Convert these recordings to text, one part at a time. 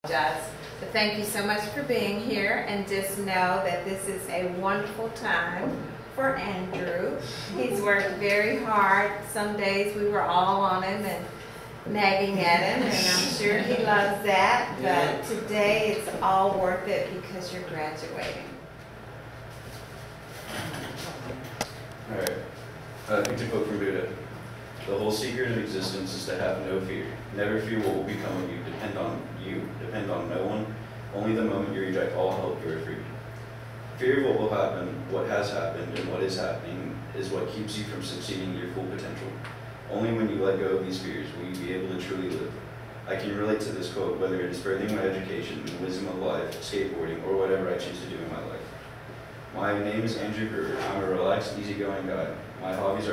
But thank you so much for being here, and just know that this is a wonderful time for Andrew. He's worked very hard. Some days we were all on him and nagging at him, and I'm sure he loves that. But today it's all worth it because you're graduating. All right. I think to quote from Buddha, the whole secret of existence is to have no fear. Never fear what will become of you. Depend on no one. Only the moment you reject all help, you are free. Fear of what will happen, what has happened, and what is happening is what keeps you from succeeding your full potential. Only when you let go of these fears will you be able to truly live. I can relate to this quote, whether it is furthering my education, the wisdom of life, skateboarding, or whatever I choose to do in my life. My name is Andrew Brewer. I'm a relaxed, easygoing guy. My hobbies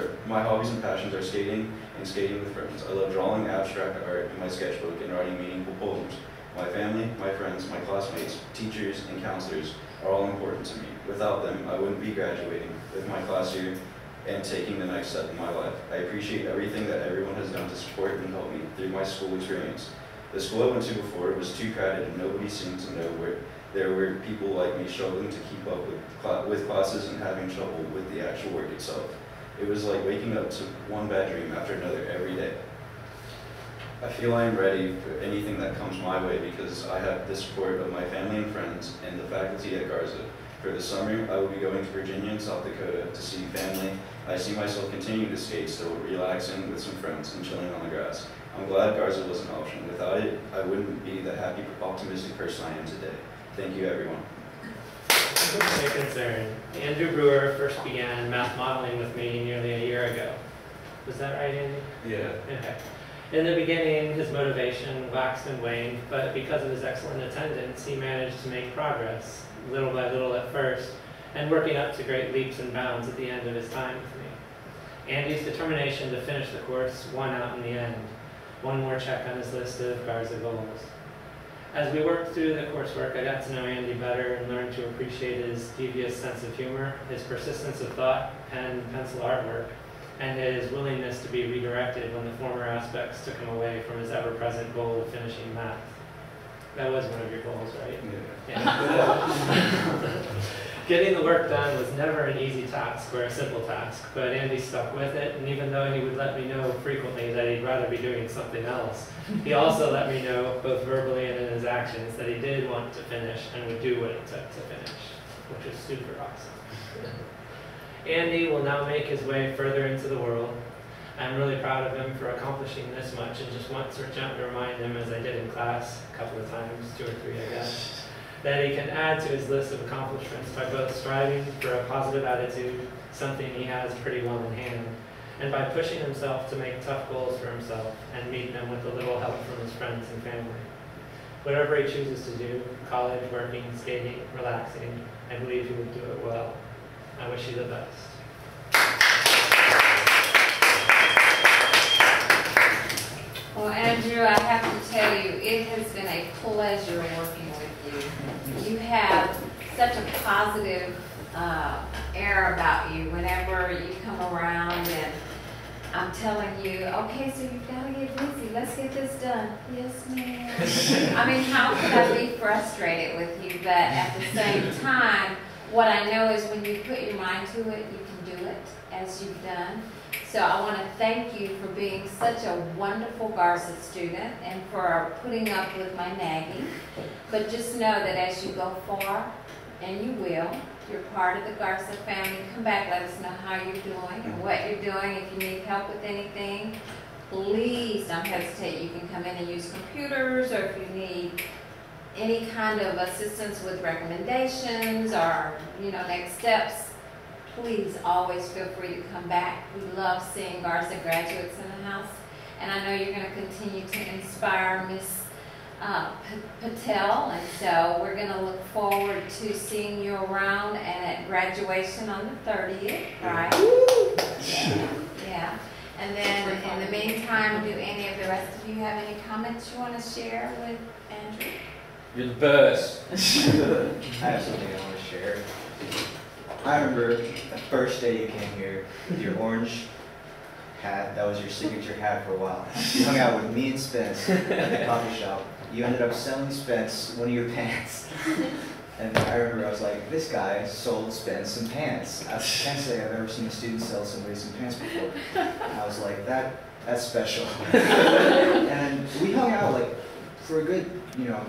and passions are skating and skating with friends. I love drawing abstract art in my sketchbook and writing meaningful poems. My family, my friends, my classmates, teachers, and counselors are all important to me. Without them, I wouldn't be graduating with my class year and taking the next step in my life. I appreciate everything that everyone has done to support and help me through my school experience. The school I went to before was too crowded and nobody seemed to know where there were people like me struggling to keep up with classes and having trouble with the actual work itself. It was like waking up to one bad dream after another every day. I feel I am ready for anything that comes my way because I have the support of my family and friends and the faculty at Garza. For the summer, I will be going to Virginia and South Dakota to see family. I see myself continuing to skate, still relaxing with some friends and chilling on the grass. I'm glad Garza was an option. Without it, I wouldn't be the happy, optimistic person I am today. Thank you, everyone. My concern. Andrew Brewer first began math modeling with me nearly a year ago. Was that right, Andy? Yeah. Okay. In the beginning, his motivation waxed and waned, but because of his excellent attendance, he managed to make progress, little by little at first, and working up to great leaps and bounds at the end of his time with me. Andy's determination to finish the course won out in the end. One more check on his list of Garza goals. As we worked through the coursework, I got to know Andy better and learned to appreciate his devious sense of humor, his persistence of thought, pen, pencil artwork, and his willingness to be redirected when the former aspects took him away from his ever-present goal of finishing math. That was one of your goals, right? Yeah. Getting the work done was never an easy task or a simple task, but Andy stuck with it, and even though he would let me know frequently that he'd rather be doing something else, he also let me know, both verbally and in his actions, that he did want to finish and would do what it took to finish, which is super awesome. Andy will now make his way further into the world. I'm really proud of him for accomplishing this much, and just want to remind him, as I did in class a couple of times, 2 or 3 I guess, that he can add to his list of accomplishments by both striving for a positive attitude, something he has pretty well in hand, and by pushing himself to make tough goals for himself and meet them with a little help from his friends and family. Whatever he chooses to do, college, working, skating, relaxing, I believe he will do it well. I wish you the best. Well, Andrew, I have to tell you, it has been a pleasure working with you. You have such a positive air about you whenever you come around, and I'm telling you, okay, so you've got to get busy. Let's get this done. Yes, ma'am. I mean, how could I be frustrated with you? But at the same time, what I know is when you put your mind to it, you can do it, as you've done. So I want to thank you for being such a wonderful Garza student and for putting up with my nagging. But just know that as you go far, and you will, you're part of the Garza family. Come back, let us know how you're doing and what you're doing. If you need help with anything, please don't hesitate. You can come in and use computers, or if you need any kind of assistance with recommendations or, next steps, please always feel free to come back. We love seeing Garza graduates in the house, and I know you're going to continue to inspire Miss Patel, and so we're going to look forward to seeing you around and at graduation on the 30th, right? Yeah. And then in the meantime, do any of the rest of you have any comments you want to share with Andrew? You're the best. I have something I want to share. I remember the first day you came here with your orange hat. That was your signature hat for a while. You hung out with me and Spence at the coffee shop. you ended up selling Spence one of your pants. And I remember I was like, this guy sold Spence some pants. I can't say I've ever seen a student sell somebody some pants before. And I was like, that's special. And we hung out like for a good,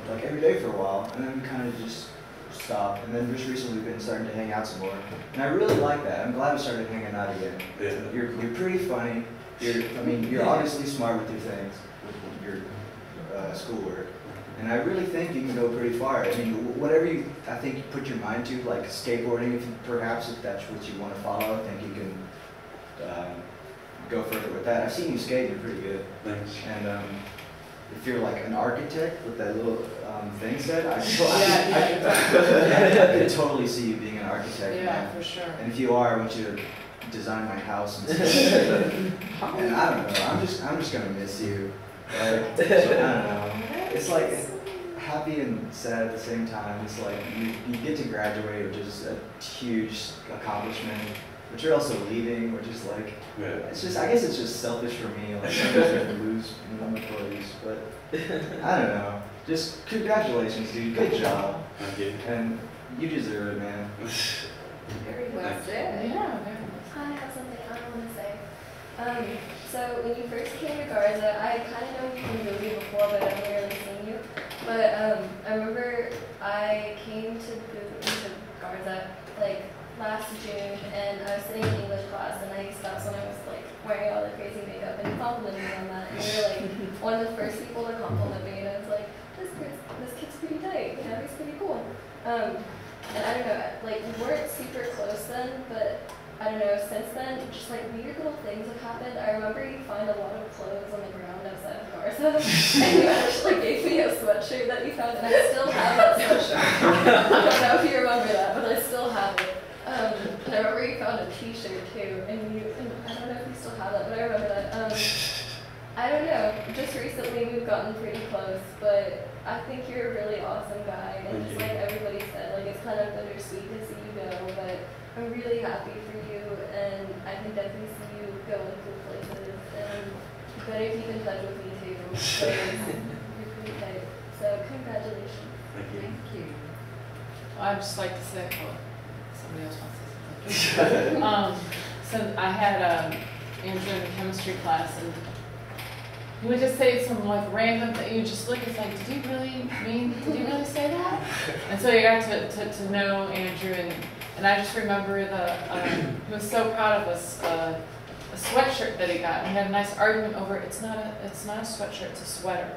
like every day for a while, and then we kind of just stopped. And then just recently we've been starting to hang out some more. And I really like that. I'm glad we started hanging out again. Yeah. You're pretty funny. You're obviously smart with your things, with your schoolwork. And I really think you can go pretty far. I mean, whatever I think you put your mind to, like skateboarding, perhaps if that's what you want to follow, I think you can go further with that. I've seen you skate, you're pretty good. Thanks. And if you're like an architect with that little thing set, I could totally see you being an architect. Yeah, man. for sure. And if you are, I want you to design my house and stuff. And I don't know, I'm just gonna miss you. Like, I don't know. It's like happy and sad at the same time. It's like you get to graduate, which is a huge accomplishment, but you're also leaving, which is like, it's just, I guess it's just selfish for me. Like, sometimes I lose employees, but I don't know. Just congratulations, dude. Good job. Thank you. And you deserve it, man. Very well said. Yeah, very much. I have something I want to say. So when you first came to Garza, I kind of know you from the movie before, but I've never really seen you. But I remember I came to Garza like last June, and I was sitting in English class, and I stopped when I was like wearing all the crazy makeup, and you complimented me on that. And you were like one of the first people to compliment me, and I was like, this kid's pretty tight, he's pretty cool. And I don't know, like we weren't super close then, but I don't know, since then, just like weird little things have happened. I remember you find a lot of clothes on the ground outside of Garza, and you actually gave me a sweatshirt that you found, and I still have that sweatshirt. I don't know if you remember that, but I still have it. And I remember you found a t-shirt too, and I don't know if you still have that, but I remember that. I don't know, just recently we've gotten pretty close, but I think you're a really awesome guy, and just like everybody said, like it's kind of bittersweet to see you go, but I'm really happy for you, and I can definitely see you going cool places, and you better keep in touch with me too, because you're pretty tight. So congratulations. Thank you. Thank you. Well, I'd just like to say, somebody else wants to say something. So I had Andrew in the chemistry class, and he would just say some like random thing. You just look, it's like, did you really say that? And so you got to know Andrew, and I just remember he was so proud of us, a sweatshirt that he got. And we had a nice argument over it's not a sweatshirt, it's a sweater.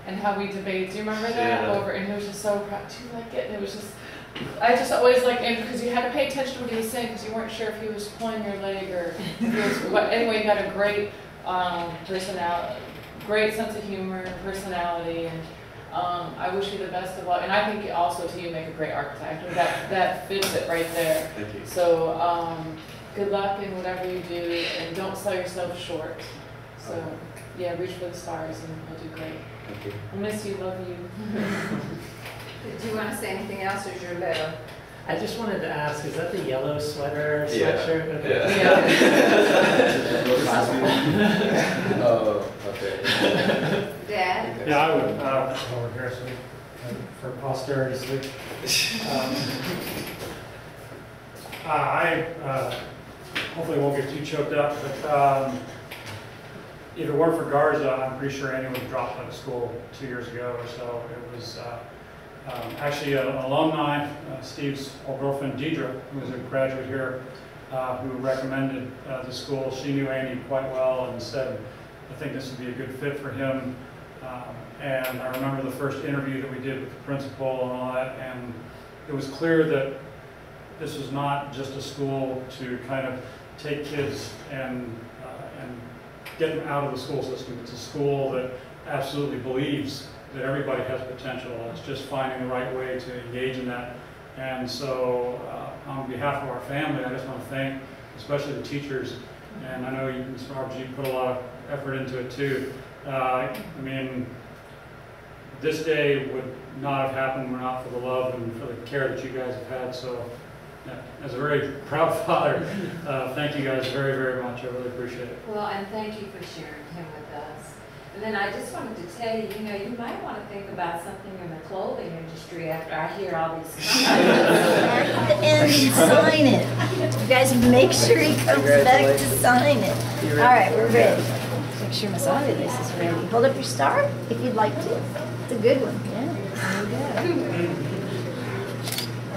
And how we debated. Do you remember that? Yeah. And he was just so proud. Do you like it? And it was just, I just always like Andrew because you had to pay attention to what he was saying because you weren't sure if he was pulling your leg or if he was, but anyway, you got a great personality, great sense of humor, personality, and I wish you the best of luck. And I think also too, you make a great architect. And that fits it right there. Thank you. So good luck in whatever you do, and don't sell yourself short. So yeah, reach for the stars, and you'll do great. Thank you. I miss you, love you. Did you want to say anything else, or is your letter? I just wanted to ask, is that the yellow sweater Yeah. sweatshirt? Okay. Yeah. Oh, okay. Dad? Yeah, I would, over here, so for posterity's sake. I hopefully won't get too choked up, but if it weren't for Garza, I'm pretty sure Annie would have dropped out of school 2 years ago or so. It was actually an alumni, Steve's old girlfriend, Deidre, who was a graduate here, who recommended the school. She knew Andy quite well and said, I think this would be a good fit for him. And I remember the first interview that we did with the principal and all that, and it was clear that this was not just a school to kind of take kids and get them out of the school system. It's a school that absolutely believes that everybody has potential. It's just finding the right way to engage in that. And so on behalf of our family, I just want to thank especially the teachers. And I know you, Mr. Roberts, you put a lot of effort into it too. I mean, this day would not have happened were not for the love and for the care that you guys have had. So yeah, as a very proud father, thank you guys very, very much. I really appreciate it. Well, and thank you for sharing him with us. And then I just wanted to tell you, you know, you might want to think about something in the clothing industry after I hear all these comments. And sign it. You guys make sure he comes back to sign it. All right, we're ready. Make sure Miss Aviles is ready. Hold up your star if you'd like to. It's a good one. Yeah, there you go.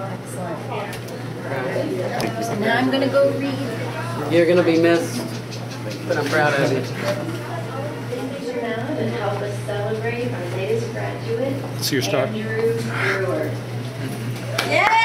Excellent. So now I'm going to go read. You're gonna be missed, but I'm proud of you. Please now and help us celebrate our latest graduate. See your star. Andrew Brewer. Yeah.